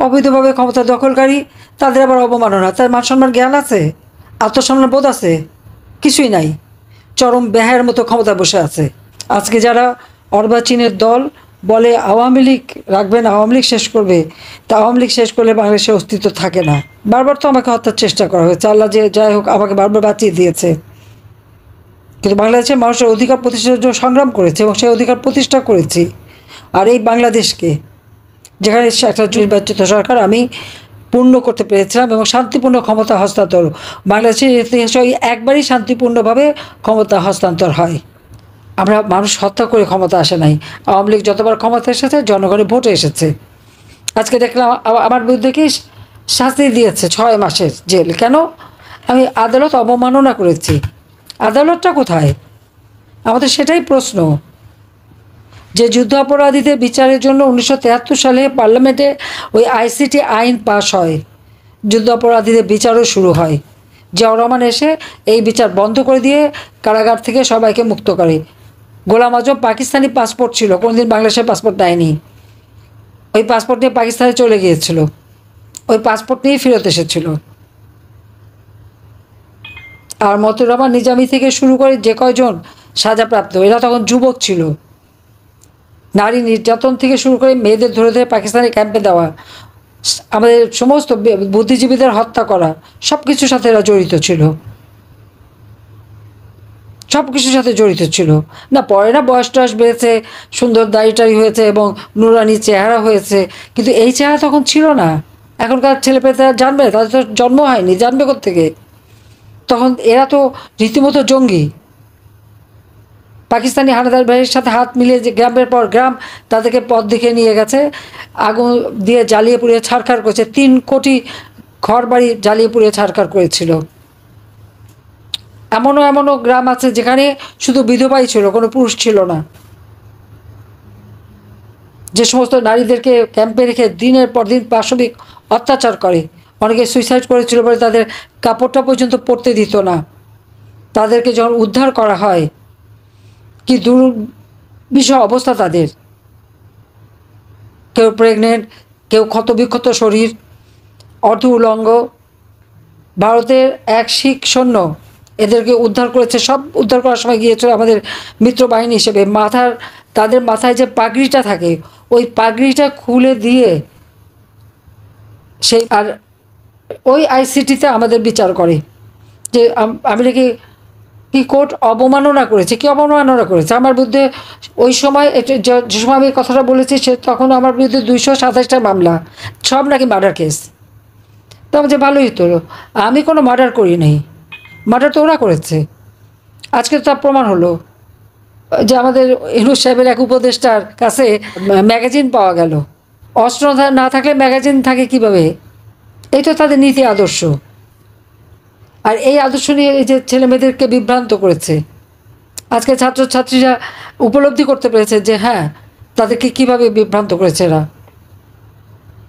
অবৈধভাবে ক্ষমতা দখলকারী তাদের আবার অবমাননা, তার মান সম্মান জ্ঞান আছে, আত্মসম্মান বোধ আছে? কিছুই নাই। চরম ব্যয়ের মতো ক্ষমতা বসে আছে। আজকে যারা অর্বাচীনের দল বলে আওয়ামী লীগ রাখবেন, আওয়ামী লীগ শেষ করবে, তা আওয়ামী লীগ শেষ করলে বাংলাদেশের অস্তিত্ব থাকে না। বারবার তো আমাকে হত্যার চেষ্টা করা হয়েছে, আল্লাহ যে যাই হোক আমাকে বারবার বাঁচিয়ে দিয়েছে। কিন্তু বাংলাদেশের মানুষের অধিকার প্রতিষ্ঠার জন্য সংগ্রাম করেছে এবং সেই অধিকার প্রতিষ্ঠা করেছি। আর এই বাংলাদেশকে, যেখানে একটা নির্বাচিত সরকার আমি পূর্ণ করতে পেরেছিলাম এবং শান্তিপূর্ণ ক্ষমতা হস্তান্তর, বাংলাদেশের ইতিহাসে একবারই শান্তিপূর্ণভাবে ক্ষমতা হস্তান্তর হয়। আমরা মানুষ হত্যা করে ক্ষমতা আসে নাই। আওয়ামী লীগ যতবার ক্ষমতা এসেছে জনগণের ভোটে এসেছে। আজকে দেখলাম আমার বিরুদ্ধে কি শাস্তি দিয়েছে 6 মাসের জেল। কেন? আমি আদালত অবমাননা করেছি। আদালতটা কোথায়? আমাদের সেটাই প্রশ্ন। যে যুদ্ধ অপরাধীদের বিচারের জন্য 1973 সালে পার্লামেন্টে ওই আইসিটি আইন পাস হয়, যুদ্ধ অপরাধীদের বিচারও শুরু হয়। জিয়াউর রহমান এসে এই বিচার বন্ধ করে দিয়ে কারাগার থেকে সবাইকে মুক্ত করে। গোলাম আজম পাকিস্তানি পাসপোর্ট ছিল, কোনোদিন বাংলাদেশের পাসপোর্ট নেয়নি। ওই পাসপোর্ট নিয়ে পাকিস্তানে চলে গিয়েছিল, ওই পাসপোর্ট নিয়েই ফেরত এসেছিল। আর মতিউর রহমান নিজামী থেকে শুরু করে যে কয়জন সাজাপ্রাপ্ত, এরা তখন যুবক ছিল। নারী নির্যাতন থেকে শুরু করে মেয়েদের ধরে ধরে পাকিস্তানি ক্যাম্পে দেওয়া, আমাদের সমস্ত বুদ্ধিজীবীদের হত্যা করা, সব কিছুর সাথে এরা জড়িত ছিল, সব কিছুর সাথে জড়িত ছিল। না পরে না বয়স টয়স বেড়েছে, সুন্দর দাড়িটাড়ি হয়েছে এবং নুরানি চেহারা হয়েছে, কিন্তু এই চেহারা তখন ছিল না। এখনকার ছেলেপেলেরা জানবে? তাদের তো জন্ম হয়নি, জানবে কোত্থেকে? তখন এরা তো রীতিমতো জঙ্গি। পাকিস্তানি হানাদার বাহিনীর সাথে হাত মিলিয়ে যে গ্রামের পর গ্রাম তাদেরকে পথ দেখিয়ে নিয়ে গেছে, আগুন দিয়ে জ্বালিয়ে পুড়িয়ে ছাড়খাড় করেছে। 3 কোটি ঘর বাড়ি জ্বালিয়ে পুড়িয়ে ছাড়খাড় করেছিল। এমনও গ্রাম আছে যেখানে শুধু বিধবাই ছিল, কোনো পুরুষ ছিল না। যে সমস্ত নারীদেরকে ক্যাম্পে রেখে দিনের পর দিন পাশবিক অত্যাচার করে, অনেকে সুইসাইড করেছিল বলে তাদের কাপড়টা পর্যন্ত পরতে দিত না। তাদেরকে যখন উদ্ধার করা হয়, কি দুর্বিষহ অবস্থা তাদের। কেউ প্রেগনেন্ট, কেউ ক্ষতবিক্ষত শরীর, অর্ধ উলঙ্গ। ভারতের এক শিখ সৈন্য এদেরকে উদ্ধার করেছে। সব উদ্ধার করার সময় গিয়েছিল আমাদের মিত্রবাহিনী হিসেবে। তাদের মাথায় যে পাগড়িটা থাকে, ওই পাগড়িটা খুলে দিয়ে সেই আর ওই আইসিটিতে আমাদের বিচার করে যে আমি নাকি কি কোর্ট অবমাননা করেছে। কি অবমাননা করেছে আমার বিরুদ্ধে? ওই সময় যে সময় আমি কথাটা বলেছি সে তখন আমার বিরুদ্ধে 227টা মামলা, সব নাকি মার্ডার কেস। তো আমার যে ভালোই হতো, আমি কোনো মার্ডার করি নাই, মার্ডার তো ওরা করেছে। আজকে তার প্রমাণ হলো যে আমাদের ইউনূস সাহেবের এক উপদেষ্টার কাছে ম্যাগাজিন পাওয়া গেল। অস্ত্র না থাকলে ম্যাগাজিন থাকে কিভাবে? এই তো তাদের নীতি আদর্শ। আর এই আদর্শ নিয়ে এই যে ছেলেমেয়েদেরকে বিভ্রান্ত করেছে। আজকে ছাত্রছাত্রীরা উপলব্ধি করতে পেরেছে যে হ্যাঁ, তাদেরকে কিভাবে বিভ্রান্ত করেছে এরা।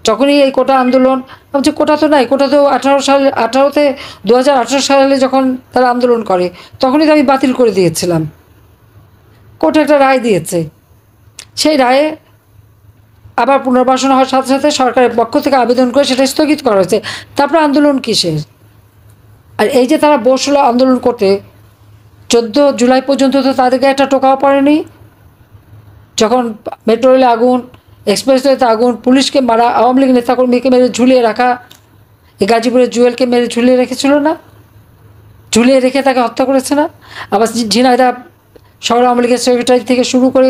যখনই এই কোটা আন্দোলন, যে কোটা তো নাই, কোটা তো 2018 সালে যখন তারা আন্দোলন করে তখনই তো আমি বাতিল করে দিয়েছিলাম। কোর্ট একটা রায় দিয়েছে, সেই রায়ে আবার পুনর্বাসন হওয়ার সাথে সাথে সরকারের পক্ষ থেকে আবেদন করে সেটা স্থগিত করা হয়েছে। তারপর আন্দোলন কিসের? আর এই যে তারা বসলো আন্দোলন করতে, 14 জুলাই পর্যন্ত তো তাদেরকে একটা টোকাও পড়েনি। যখন মেট্রো রেলে আগুন, এক্সপ্রেসওয়েতে আগুন, পুলিশকে মারা, আওয়ামী লীগ নেতাকর্মীকে মেরে ঝুলিয়ে রাখা, এই গাজীপুরের জুয়েলকে মেরে ঝুলিয়ে রেখেছিল না? ঝুলিয়ে রেখে তাকে হত্যা করেছে না? আবার ঝিনাইদহ শহর আওয়ামী লীগের সেক্রেটারি থেকে শুরু করে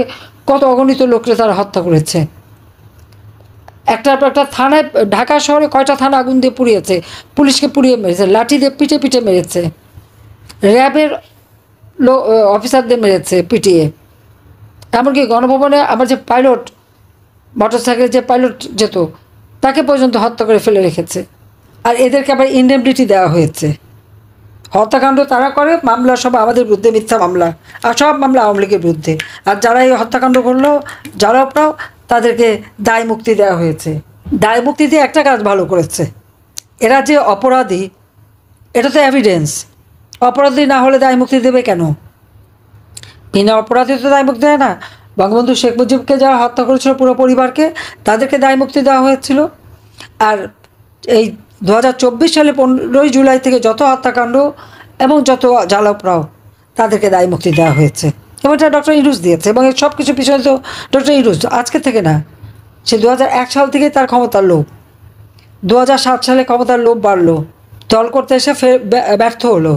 কত অগণিত লোককে তারা হত্যা করেছে। একটার পর একটা থানায়, ঢাকা শহরে কয়টা থানা আগুন দিয়ে পুড়িয়েছে, পুলিশকে পুড়িয়ে মেরেছে, লাঠি দিয়ে পিটে পিটে মেরেছে, র্যাবের অফিসারদের মেরেছে পিটিয়ে। এমনকি গণভবনে আমার যে পাইলট, মোটরসাইকেল যে পাইলট যেত, তাকে পর্যন্ত হত্যা করে ফেলে রেখেছে। আর এদেরকে আবার ইনডেমনিটি দেওয়া হয়েছে। হত্যাকাণ্ড তারা করে, মামলা সব আমাদের বিরুদ্ধে, মিথ্যা মামলা, আর সব মামলা আওয়ামী লীগের বিরুদ্ধে। আর যারা এই হত্যাকাণ্ড করলো, যারা আপনাও, তাদেরকে দায় মুক্তি দেওয়া হয়েছে। দায় মুক্তি দিয়ে একটা কাজ ভালো করেছে, এরা যে অপরাধী এটা তো এভিডেন্স। অপরাধী না হলে দায় মুক্তি দেবে কেন? বিনা অপরাধী তো দায় মুক্তি দেয় না। বঙ্গবন্ধু শেখ মুজিবকে যারা হত্যা করেছিল পুরো পরিবারকে, তাদেরকে দায় মুক্তি দেওয়া হয়েছিল। আর এই 2024 সালে 15ই জুলাই থেকে যত হত্যাকাণ্ড এবং যত জ্বালাপড়াও তাদেরকে দায় মুক্তি দেওয়া হয়েছে, এবং এটা ডক্টর ইউনূস দিয়েছে। এবং এই সব কিছু পিছনে তো ডক্টর ইউনূস আজকে থেকে না, সে 2001 সাল থেকেই তার ক্ষমতার লোভ। 2007 সালে ক্ষমতার লোভ বাড়লো, দল করতে এসে ব্যর্থ হলো।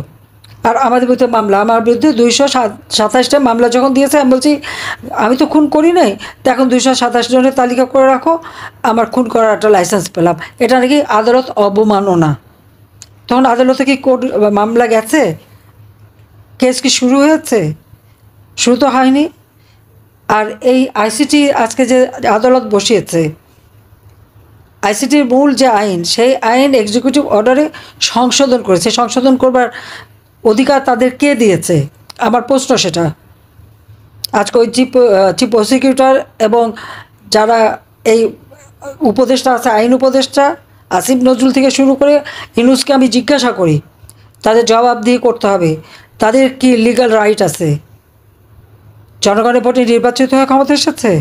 আর আমাদের বিরুদ্ধে মামলা, আমার বিরুদ্ধে 227টা মামলা যখন দিয়েছে, আমি বলছি আমি তো খুন করি নাই, তো এখন 227 জনের তালিকা করে রাখো, আমার খুন করার একটা লাইসেন্স পেলাম। এটা নাকি আদালত অবমাননা। তখন আদালতে কি কোর্ট মামলা গেছে? কেস কি শুরু হয়েছে? শুরু তো হয়নি। আর এই আইসিটি আজকে যে আদালত বসিয়েছে, আইসিটির মূল যে আইন, সেই আইন এক্সিকিউটিভ অর্ডারে সংশোধন করেছে। সংশোধন করবার অধিকার তাদের কে দিয়েছে? আমার প্রশ্ন সেটা। আজকে ওই চিফ প্রসিকিউটর এবং যারা এই উপদেষ্টা আছে, আইন উপদেষ্টা আসিফ নজরুল থেকে শুরু করে ইউনূসকে আমি জিজ্ঞাসা করি, তাদের জবাবদিহি করতে হবে। তাদের কি লিগ্যাল রাইট আছে? জনগণের ভোটে নির্বাচিত হয়ে ক্ষমতা এসেছে?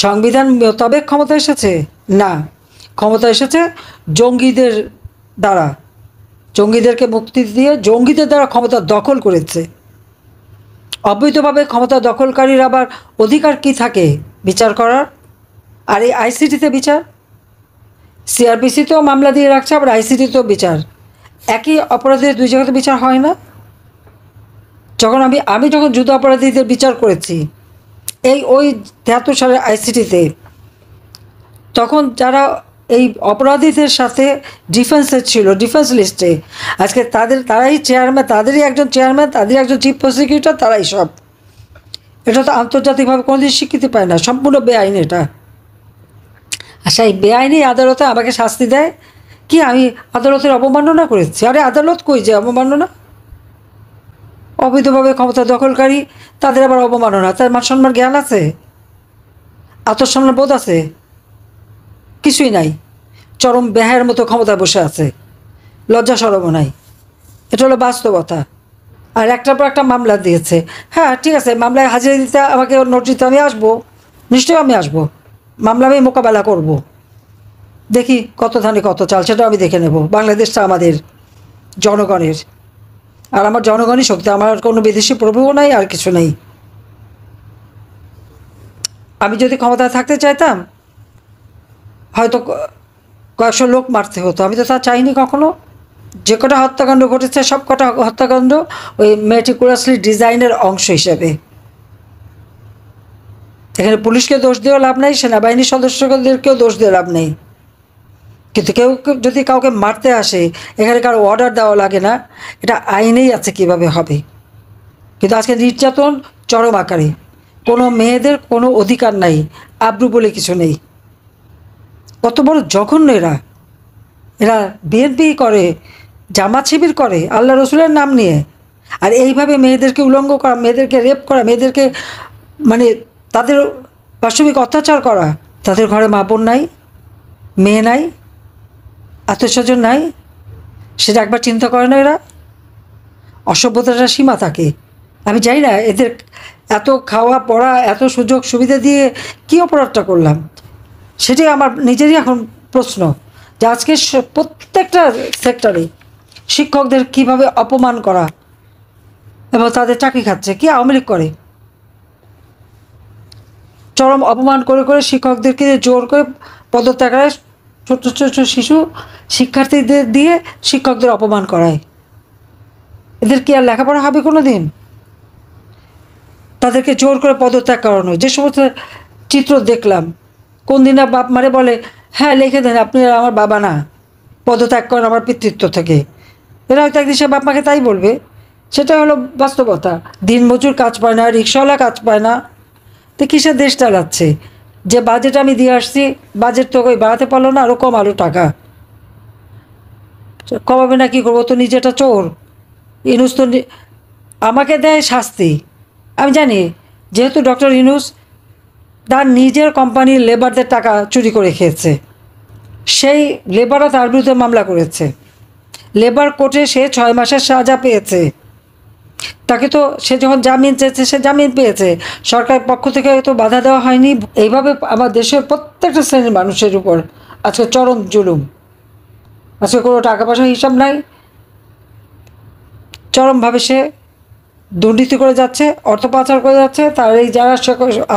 সংবিধান মোতাবেক ক্ষমতা এসেছে? না, ক্ষমতা এসেছে জঙ্গিদের দ্বারা। জঙ্গিদেরকে মুক্তি দিয়ে জঙ্গিদের দ্বারা ক্ষমতা দখল করেছে। অবৈধভাবে ক্ষমতা দখলকারীর আবার অধিকার কি থাকে বিচার করার? আর এই আইসিটিতে বিচার, সিআরপিসিতেও মামলা দিয়ে রাখছে, আবার আইসিটিতেও বিচার। একই অপরাধীদের দুই জায়গাতে বিচার হয় না? যখন আমি যখন যুদ্ধ অপরাধীদের বিচার করেছি ওই 73 সালের আইসিটিতে, তখন যারা এই অপরাধীদের সাথে ডিফেন্সে ছিল, ডিফেন্স লিস্টে, আজকে তারাই চেয়ারম্যান, তাদেরই একজন চেয়ারম্যান, তাদেরই একজন চিফ প্রসিকিউটর, তারাই সব। এটা তো আন্তর্জাতিকভাবে কোনোদিন স্বীকৃতি পায় না, সম্পূর্ণ বেআইনি এটা। আচ্ছা, এই বেআইনি আদালতে আমাকে শাস্তি দেয় কি আমি আদালতের অবমাননা করেছি? আরে আদালত কই যে অবমাননা? অবৈধভাবে ক্ষমতা দখলকারী তাদের আবার অবমাননা? তার মান সম্মান জ্ঞান আছে? আত্মসম্মান বোধ আছে? কিছুই নাই। চরম বেহায়ের মতো ক্ষমতায় বসে আছে, লজ্জা শরমও নাই। এটা হলো বাস্তবতা। আর একটার পর একটা মামলা দিয়েছে। হ্যাঁ ঠিক আছে, মামলায় হাজিরা দিতে আমাকে নোট দিতে আমি আসবো, নিশ্চয়ই আমি আসবো, মামলা আমি মোকাবেলা করব। দেখি কত ধানে কত চাল, সেটা আমি দেখে নেব। বাংলাদেশটা আমাদের জনগণের, আর আমার জনগণই শক্তি, আমার কোনো বিদেশি প্রভুও নাই, আর কিছু নেই। আমি যদি ক্ষমতায় থাকতে চাইতাম, হয়তো কয়েকশো লোক মারতে হতো, আমি তো তা চাইনি কখনো। যে কটা হত্যাকাণ্ড ঘটেছে সব কটা হত্যাকাণ্ড ওই মেটিকুলাসলি ডিজাইনের অংশ হিসেবে। এখানে পুলিশকে দোষ দেওয়া লাভ নেই, সেনাবাহিনীর সদস্যদেরকেও দোষ দিয়ে লাভ নেই। কিন্তু কেউ যদি কাউকে মারতে আসে, এখানে কারো অর্ডার দেওয়া লাগে না, এটা আইনেই আছে কিভাবে হবে। কিন্তু আজকে নির্যাতন চরম আকারে, কোনো মেয়েদের কোনো অধিকার নাই, আব্রু বলে কিছু নেই। কত বড় জঘন্য এরা! এরা বিএনপি করে, জামাত শিবির করে আল্লাহ রসুলের নাম নিয়ে, আর এইভাবে মেয়েদেরকে উলঙ্গ করা, মেয়েদেরকে রেপ করা, মেয়েদেরকে মানে তাদের পাশবিক অত্যাচার করা। তাদের ঘরে মা বোন নাই, মেয়ে নাই, আত্মীয়স্বজন নাই, সেটা একবার চিন্তা করে না এরা? অসভ্যতাটা সীমা থাকে। আমি জানি না এদের এত খাওয়া পড়া, এত সুযোগ সুবিধা দিয়ে কী অপরাধটা করলাম, সেটাই আমার নিজেরই এখন প্রশ্ন। যে আজকে প্রত্যেকটা সেক্টরে শিক্ষকদের কিভাবে অপমান করা এবং তাদের চাকরি খাচ্ছে। কি আওয়ামী লীগ করে? চরম অপমান করে করে শিক্ষকদেরকে জোর করে পদত্যাগ করায়, ছোট ছোট শিশু শিক্ষার্থীদের দিয়ে শিক্ষকদের অপমান করায়। এদের কি আর লেখাপড়া হবে কোনো দিন? তাদেরকে জোর করে পদত্যাগ করানো, যে সমস্ত চিত্র দেখলাম। কোন দিন না বাপ মারে বলে, হ্যাঁ লিখে দেন আপনি আমার বাবা না, পদত্যাগ করেন আমার পিতৃত্ব থেকে। এরা হয়তো একদিন সে বাপ মাকে তাই বলবে। সেটা হলো বাস্তবতা। দিনমজুর কাজ পায় না, রিক্সাওয়ালা কাজ পায় না, তো কিসের দেশ চালাচ্ছে? যে বাজেট আমি দিয়ে আসছি, বাজেট তো ওই বাড়াতে পারলো না, আরও কম আরও টাকা কমাবে না, কী করবো? তো নিজেটা চোর। ইউনূস তো আমাকে দেয় শাস্তি। আমি জানি যেহেতু ডক্টর ইউনূস তার নিজের কোম্পানির লেবারদের টাকা চুরি করে খেয়েছে, সেই লেবারও তার বিরুদ্ধে মামলা করেছে। লেবার কোর্টে সে 6 মাসের সাজা পেয়েছে। তাকে তো সে যখন জামিন চেয়েছে সে জামিন পেয়েছে, সরকারের পক্ষ থেকে তো বাধা দেওয়া হয়নি। এইভাবে আমার দেশের প্রত্যেকটা শ্রেণীর মানুষের উপর আজকে চরম জুলুম, আজকে কোনো টাকা পয়সার হিসাব নাই, চরমভাবে সে দুর্নীতি করে যাচ্ছে, অর্থ পাচার করে যাচ্ছে। তার এই যারা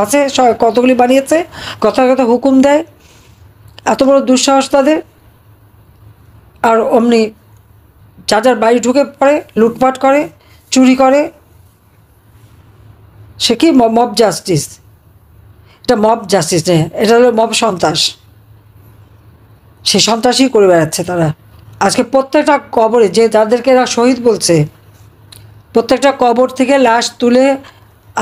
আছে কতগুলি বানিয়েছে, কথা কথা হুকুম দেয়, এত বড় দুঃসাহস তাদের। আর অমনি যার যার বাড়ি ঢুকে পড়ে, লুটপাট করে, চুরি করে। সে কি মব জাস্টিস? এটা মব জাস্টিস নেই, এটা হলো মব সন্ত্রাস। সে সন্ত্রাসই করে বেড়াচ্ছে তারা। আজকে প্রত্যেকটা কবরে যে যাদেরকে এরা শহীদ বলছে, প্রত্যেকটা কবর থেকে লাশ তুলে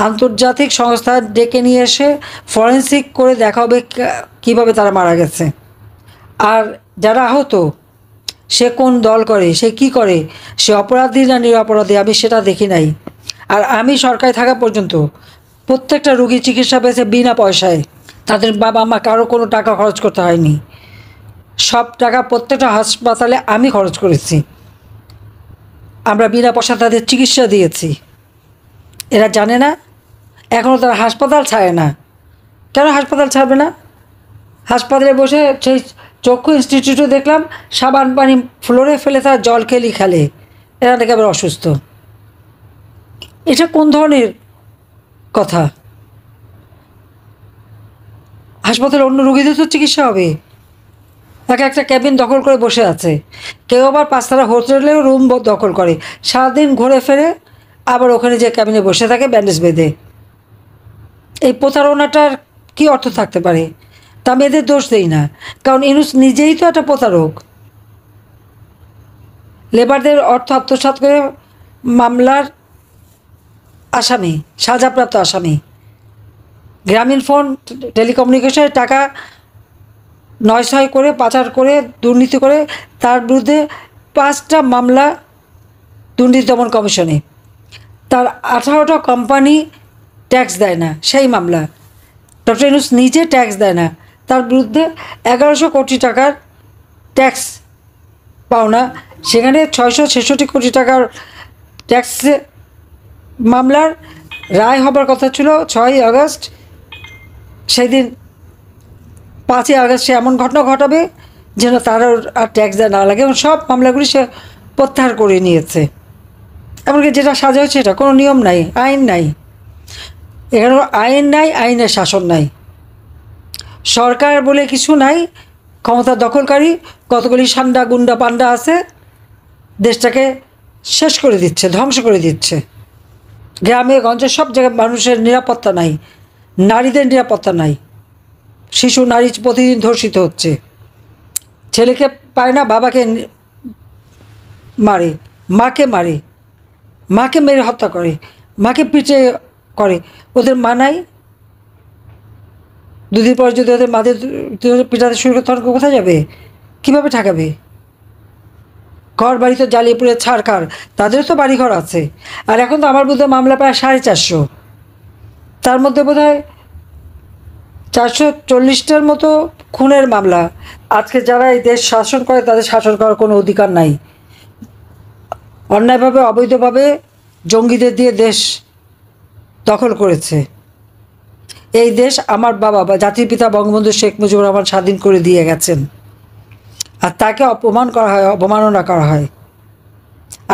আন্তর্জাতিক সংস্থা ডেকে নিয়ে এসে ফরেন্সিক করে দেখা হবে কীভাবে তারা মারা গেছে। আর যারা আহত, সে কোন দল করে, সে কি করে, সে অপরাধী না নিরপরাধী, আমি সেটা দেখি নাই। আর আমি সরকারি থাকা পর্যন্ত প্রত্যেকটা রোগী চিকিৎসা পেয়েছে বিনা পয়সায়। তাদের বাবা মা কারো কোনো টাকা খরচ করতে হয়নি, সব টাকা প্রত্যেকটা হাসপাতালে আমি খরচ করেছি। আমরা বিনা পয়সা তাদের চিকিৎসা দিয়েছি। এরা জানে না, এখনও তারা হাসপাতাল ছাড়ে না। কেন হাসপাতাল ছাড়বে না? হাসপাতালে বসে সেই চক্ষু ইনস্টিটিউটে দেখলাম সাবান পানি ফ্লোরে ফেলে তারা জল খেলে। এরা নাকি আবার অসুস্থ। এটা কোন ধরনের কথা? হাসপাতালে অন্য রোগীদের তো চিকিৎসা হবে, একটা ক্যাবিন দখল করে বসে আছে। কেউ আবার 5 তারা হোটেলেও রুম দখল করে, সারাদিন ঘুরে ফেরে আবার ওখানে যে ক্যাবিনে বসে থাকে ব্যান্ডেজ বেঁধে। এই প্রতারণাটার কী অর্থ থাকতে পারে? তা আমি এদের দোষ দিই না, কারণ ইউনূস নিজেই তো একটা প্রতারক। লেবারদের অর্থ আত্মসাৎ করে মামলার আসামি, সাজাপ্রাপ্ত আসামি। গ্রামীণ ফোন টেলিকমিউনিকেশনের টাকা নয় করে পাচার করে দুর্নীতি করে তার বিরুদ্ধে 5টা মামলা দুর্নীতি দমন কমিশনে। তার 18টা কোম্পানি ট্যাক্স দেয় না, সেই মামলা। ডক্টর ইউনূস নিজে ট্যাক্স দেয় না, তার বিরুদ্ধে 1100 কোটি টাকার ট্যাক্স পাওনা, সেখানে 666 কোটি টাকার ট্যাক্স মামলার রায় হবার কথা ছিল 6ই আগস্ট। সেই দিন 5ই আগস্ট সে এমন ঘটনা ঘটাবে যেন তারও আর ট্যাক্স দেওয়া না লাগে, এবং সব মামলাগুলি সে প্রত্যাহার করে নিয়েছে। এমনকি যেটা সাজা হয়েছে এটা কোনো নিয়ম নাই, আইন নাই। এখানে আইন নাই, আইনের শাসন নাই, সরকার বলে কিছু নাই। ক্ষমতা দখলকারী কতগুলি সান্ডা গুন্ডা পান্ডা আছে, দেশটাকে শেষ করে দিচ্ছে, ধ্বংস করে দিচ্ছে। গ্রামে গঞ্জে সব জায়গায় মানুষের নিরাপত্তা নাই, নারীদের নিরাপত্তা নাই। শিশু নারী প্রতিদিন ধর্ষিত হচ্ছে, ছেলেকে পায় না, বাবাকে মারে, মাকে মেরে হত্যা করে, মাকে পিটে করে। ওদের মা নাই, দুদিন পর যদি ওদের মাদের পিটাতে শুরু করে তখন কোথায় যাবে, কীভাবে ঠেকাবে? ঘর বাড়ি তো জ্বালিয়ে পুড়ে ছাড়খার, তাদেরও তো বাড়িঘর আছে। আর এখন তো আমার বিরুদ্ধে মামলা প্রায় 450, তার মধ্যে বোধহয় 440টার মতো খুনের মামলা। আজকে যারা এই দেশ শাসন করে তাদের শাসন করার কোনো অধিকার নাই। অন্যায়ভাবে অবৈধভাবে জঙ্গিদের দিয়ে দেশ দখল করেছে। এই দেশ আমার বাবা বা জাতির পিতা বঙ্গবন্ধু শেখ মুজিবুর রহমান স্বাধীন করে দিয়ে গেছেন, আর তাকে অপমান করা হয়, অবমাননা করা হয়।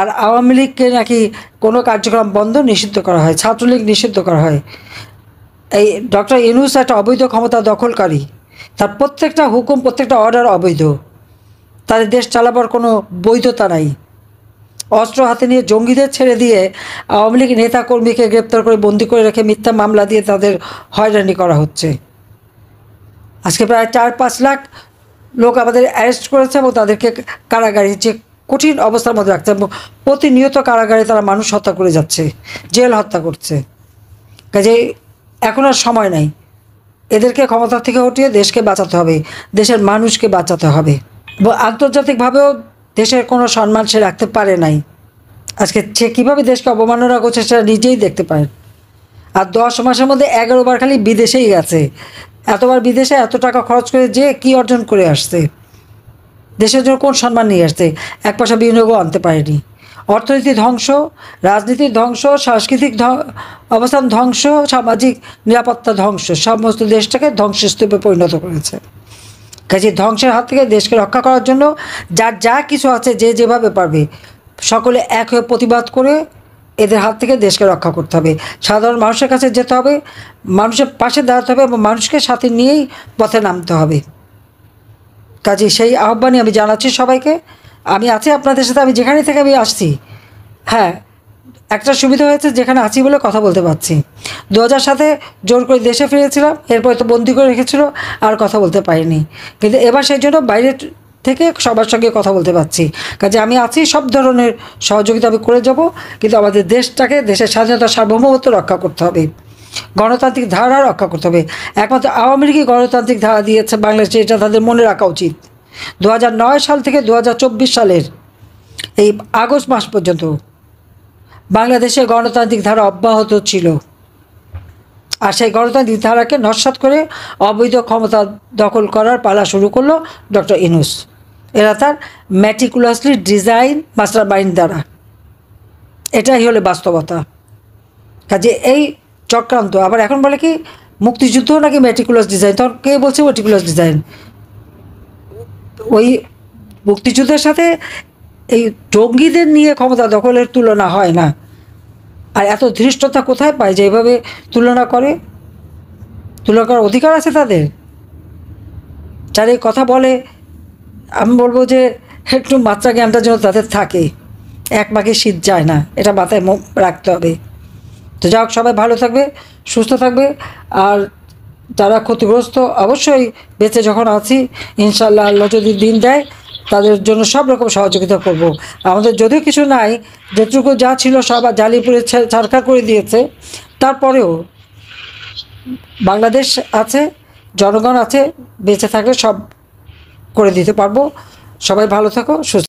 আর আওয়ামী লীগকে নাকি কোনো কার্যক্রম বন্ধ, নিষিদ্ধ করা হয়, ছাত্রলীগ নিষিদ্ধ করা হয়। এই ডক্টর ইউনূস একটা অবৈধ ক্ষমতা দখলকারী, তার প্রত্যেকটা হুকুম, প্রত্যেকটা অর্ডার অবৈধ। তাদের দেশ চালাবার কোনো বৈধতা নাই। অস্ত্র হাতে নিয়ে জঙ্গিদের ছেড়ে দিয়ে আওয়ামী লীগ নেতা কর্মীকে গ্রেপ্তার করে বন্দি করে রেখে মিথ্যা মামলা দিয়ে তাদের হয়রানি করা হচ্ছে। আজকে প্রায় 4-5 লাখ লোক আমাদের অ্যারেস্ট করেছে এবং তাদেরকে কারাগারে যে কঠিন অবস্থার মধ্যে রাখছে, এবং প্রতিনিয়ত কারাগারে তারা মানুষ হত্যা করে যাচ্ছে, জেল হত্যা করছে। কাজে এখন আর সময় নাই, এদেরকে ক্ষমতা থেকে হটিয়ে দেশকে বাঁচাতে হবে, দেশের মানুষকে বাঁচাতে হবে। আন্তর্জাতিকভাবেও দেশের কোনো সম্মান সে রাখতে পারে নাই। আজকে সে কীভাবে দেশকে অবমাননা করছে সেটা নিজেই দেখতে পারেন। আর 10 মাসের মধ্যে 11 বার খালি বিদেশেই গেছে। এতবার বিদেশে এত টাকা খরচ করে যে কী অর্জন করে আসছে, দেশের জন্য কোন সম্মান নিয়ে আসছে? 1 পয়সা বিনিয়োগও আনতে পারেনি। অর্থনীতি ধ্বংস, রাজনীতির ধ্বংস, সাংস্কৃতিক অবস্থান ধ্বংস, সামাজিক নিরাপত্তা ধ্বংস, সমস্ত দেশটাকে ধ্বংসস্তূপে পরিণত করেছে। কাজে ধ্বংসের হাত থেকে দেশকে রক্ষা করার জন্য যার যা কিছু আছে যে যেভাবে পারবে সকলে এক হয়ে প্রতিবাদ করে এদের হাত থেকে দেশকে রক্ষা করতে হবে। সাধারণ মানুষের কাছে যেতে হবে, মানুষের পাশে দাঁড়াতে হবে এবং মানুষকে সাথে নিয়েই পথে নামতে হবে। কাজে সেই আহ্বানই আমি জানাচ্ছি সবাইকে। আমি আছি আপনাদের সাথে, আমি যেখানে থেকে আমি আসছি। হ্যাঁ, একটা সুবিধা হয়েছে, যেখানে আছি বলে কথা বলতে পারছি। 2007 জোর করে দেশে ফিরেছিলাম, এরপরে তো বন্দি করে রেখেছিল, আর কথা বলতে পারিনি। কিন্তু এবার সেই জন্য বাইরে থেকে সবার সঙ্গে কথা বলতে পারছি। কাজে আমি আছি, সব ধরনের সহযোগিতা আমি করে যাব। কিন্তু আমাদের দেশটাকে, দেশের স্বাধীনতা সার্বভৌমত্ব রক্ষা করতে হবে, গণতান্ত্রিক ধারা রক্ষা করতে হবে। একমাত্র আওয়ামী লীগই গণতান্ত্রিক ধারা দিয়েছে বাংলাদেশে, এটা তাদের মনে রাখা উচিত। 2009 সাল থেকে 2024 সালের এই আগস্ট মাস পর্যন্ত বাংলাদেশে গণতান্ত্রিক ধারা অব্যাহত ছিল। আর সেই গণতান্ত্রিক ধারাকে নস্যাৎ করে অবৈধ ক্ষমতা দখল করার পালা শুরু করলো ডক্টর ইউনূস। এরা তার ম্যাটিকুলাসলি ডিজাইন মাস্টার মাইন্ড দ্বারা। এটাই হলো বাস্তবতা। কাজে এই চক্রান্ত আবার এখন বলে কি মুক্তিযুদ্ধ নাকি ম্যাটিকুলাস ডিজাইন, তখন কে বলছে ম্যাটিকুলাস ডিজাইন? ওই মুক্তিযুদ্ধের সাথে এই জঙ্গিদের নিয়ে ক্ষমতা দখলের তুলনা হয় না। আর এত ধৃষ্টতা কোথায় পায় যে এভাবে তুলনা করে? তুলনা করার অধিকার আছে তাদের? যারা এই কথা বলে, আমি বলবো যে একটু মাত্রা জ্ঞানটা যেন তাদের থাকে। এক মাকে শীত যায় না, এটা মাথায় রাখতে হবে। তো যাই হোক, সবাই ভালো থাকবে, সুস্থ থাকবে। আর যারা ক্ষতিগ্রস্ত, অবশ্যই বেঁচে যখন আছি, ইনশাল্লাহ আল্লাহ যদি দিন দেয় তাদের জন্য সব রকম সহযোগিতা করব। আমাদের যদিও কিছু নাই, যেটুকু যা ছিল সব জ্বালিয়ে পুড়ে ছারখার করে দিয়েছে, তারপরেও বাংলাদেশ আছে, জনগণ আছে, বেঁচে থাকলে সব করে দিতে পারবো। সবাই ভালো থাকো, সুস্থ।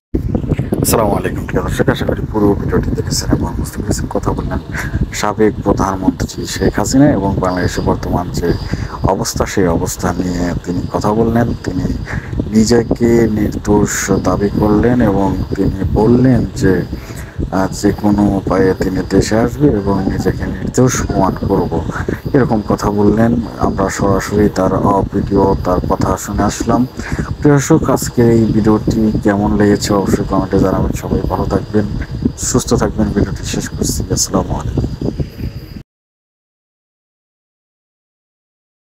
আসসালামু আলাইকুম প্রিয় দর্শক, আশা করি পুরো ভিডিওটি দেখেছেন এবং বুঝতে পেরেছেন। কথা বললেন সাবেক প্রধানমন্ত্রী শেখ হাসিনা এবং বাংলাদেশের বর্তমান যে অবস্থা, সেই অবস্থা নিয়ে তিনি কথা বললেন। তিনি নিজেকে নির্দোষ দাবি করলেন এবং তিনি বললেন যে যে কোনো উপায়ে তিনি দেশে আসবে এবং নিজেকে নির্দোষ প্রমাণ করব, এরকম কথা বললেন। আমরা সরাসরি তার ভিডিও, তার কথা শুনে আসলাম। প্রিয় দর্শক, আজকের এই ভিডিওটি কেমন লেগেছে অবশ্যই কমেন্টে জানাবেন। সবাই ভালো থাকবেন, সুস্থ থাকবেন। ভিডিওটি শেষ করছি। আসসালামু আলাইকুম।